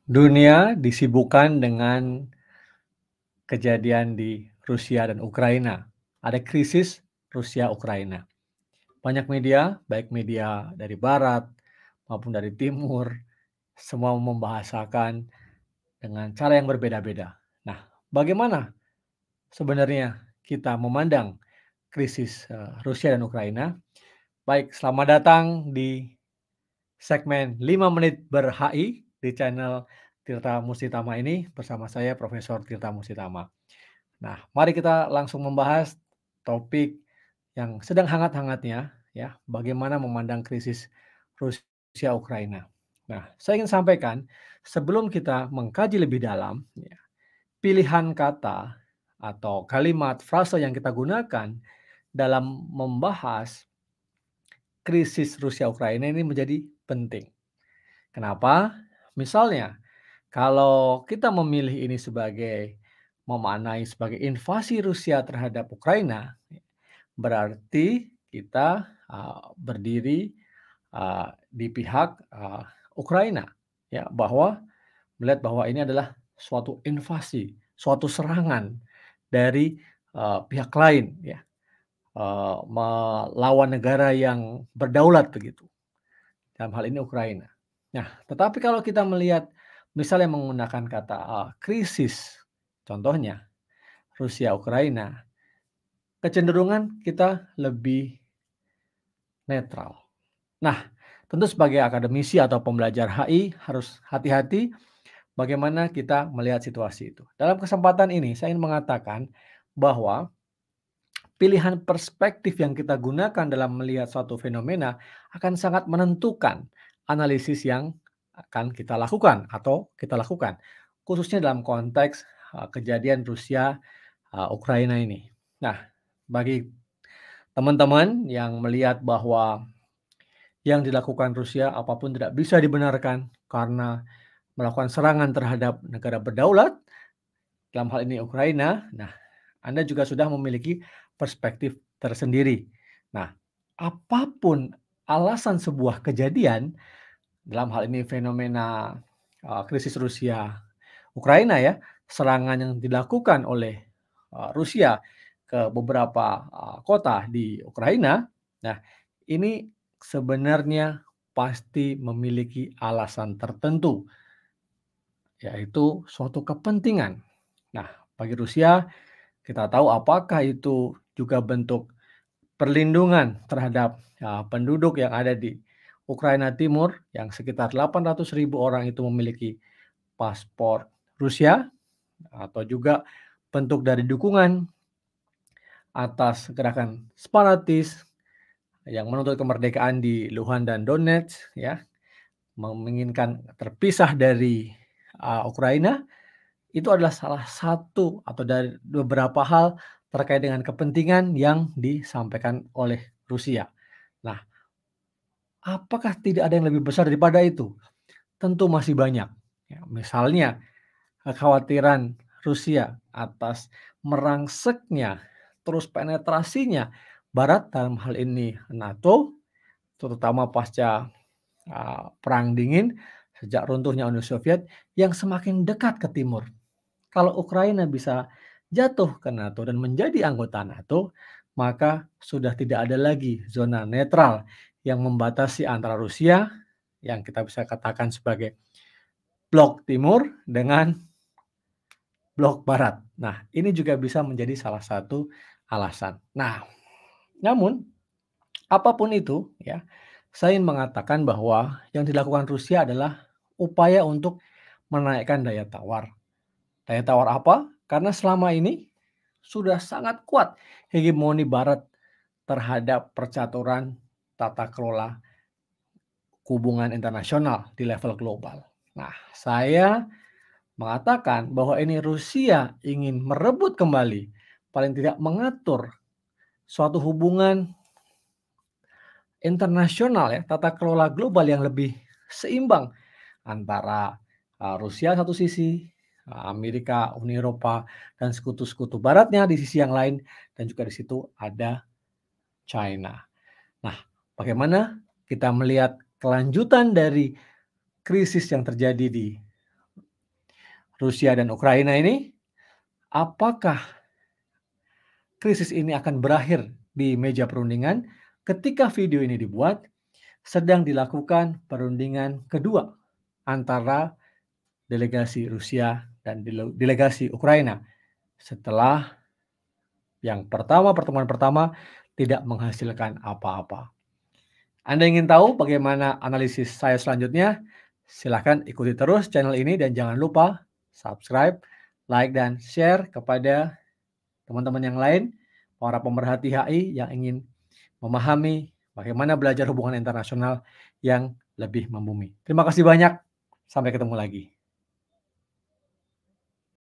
Dunia disibukkan dengan kejadian di Rusia dan Ukraina. Ada krisis Rusia-Ukraina. Banyak media, baik media dari barat maupun dari timur, semua membahasakan dengan cara yang berbeda-beda. Nah, bagaimana sebenarnya kita memandang krisis Rusia dan Ukraina? Baik, selamat datang di segmen 5 menit ber-HI di channel Tirta Musitama ini bersama saya Profesor Tirta Musitama. Nah, mari kita langsung membahas topik yang sedang hangat-hangatnya ya, bagaimana memandang krisis Rusia Ukraina. Nah, saya ingin sampaikan sebelum kita mengkaji lebih dalam ya, pilihan kata atau kalimat frase yang kita gunakan dalam membahas krisis Rusia Ukraina ini menjadi penting. Kenapa? Misalnya, kalau kita memilih ini sebagai memaknai sebagai invasi Rusia terhadap Ukraina, berarti kita berdiri di pihak Ukraina, ya, bahwa melihat bahwa ini adalah suatu invasi, suatu serangan dari pihak lain, ya, melawan negara yang berdaulat begitu. Dalam hal ini Ukraina. Nah, tetapi kalau kita melihat misalnya menggunakan kata, krisis, contohnya Rusia Ukraina, kecenderungan kita lebih netral. Nah, tentu sebagai akademisi atau pembelajar HI harus hati-hati bagaimana kita melihat situasi itu. Dalam kesempatan ini saya ingin mengatakan bahwa pilihan perspektif yang kita gunakan dalam melihat suatu fenomena akan sangat menentukan analisis yang akan kita lakukan atau kita lakukan, khususnya dalam konteks kejadian Rusia Ukraina ini. Nah, bagi teman-teman yang melihat bahwa yang dilakukan Rusia apapun tidak bisa dibenarkan karena melakukan serangan terhadap negara berdaulat, dalam hal ini Ukraina. Nah, Anda juga sudah memiliki perspektif tersendiri. Nah, apapun alasan sebuah kejadian, dalam hal ini fenomena krisis Rusia Ukraina ya, serangan yang dilakukan oleh Rusia ke beberapa kota di Ukraina. Nah, ini sebenarnya pasti memiliki alasan tertentu, yaitu suatu kepentingan. Nah, bagi Rusia kita tahu apakah itu juga bentuk perlindungan terhadap penduduk yang ada di Ukraina Timur yang sekitar 800.000 orang itu memiliki paspor Rusia, atau juga bentuk dari dukungan atas gerakan separatis yang menuntut kemerdekaan di Luhansk dan Donetsk ya, menginginkan terpisah dari Ukraina. Itu adalah salah satu atau dari beberapa hal terkait dengan kepentingan yang disampaikan oleh Rusia. Nah, apakah tidak ada yang lebih besar daripada itu? Tentu masih banyak. Ya, misalnya kekhawatiran Rusia atas merangseknya, terus penetrasinya Barat dalam hal ini NATO, terutama pasca Perang Dingin sejak runtuhnya Uni Soviet yang semakin dekat ke timur. Kalau Ukraina bisa jatuh ke NATO dan menjadi anggota NATO, maka sudah tidak ada lagi zona netral yang membatasi antara Rusia, yang kita bisa katakan sebagai blok timur, dengan blok barat. Nah, ini juga bisa menjadi salah satu alasan. Nah, namun apapun itu ya, saya ingin mengatakan bahwa yang dilakukan Rusia adalah upaya untuk menaikkan daya tawar. Daya tawar apa? Karena selama ini sudah sangat kuat hegemoni Barat terhadap percaturan tata kelola hubungan internasional di level global. Nah, saya mengatakan bahwa ini Rusia ingin merebut kembali, paling tidak mengatur suatu hubungan internasional ya, tata kelola global yang lebih seimbang antara Rusia satu sisi, Amerika, Uni Eropa, dan sekutu-sekutu baratnya di sisi yang lain, dan juga di situ ada China. Nah, bagaimana kita melihat kelanjutan dari krisis yang terjadi di Rusia dan Ukraina ini, apakah krisis ini akan berakhir di meja perundingan ketika video ini dibuat? Sedang dilakukan perundingan kedua antara delegasi Rusia dan delegasi Ukraina setelah pertemuan pertama tidak menghasilkan apa-apa. Anda ingin tahu bagaimana analisis saya selanjutnya? Silahkan ikuti terus channel ini dan jangan lupa subscribe, like, dan share kepada teman-teman yang lain, para pemerhati HI yang ingin memahami bagaimana belajar hubungan internasional yang lebih membumi. Terima kasih banyak. Sampai ketemu lagi.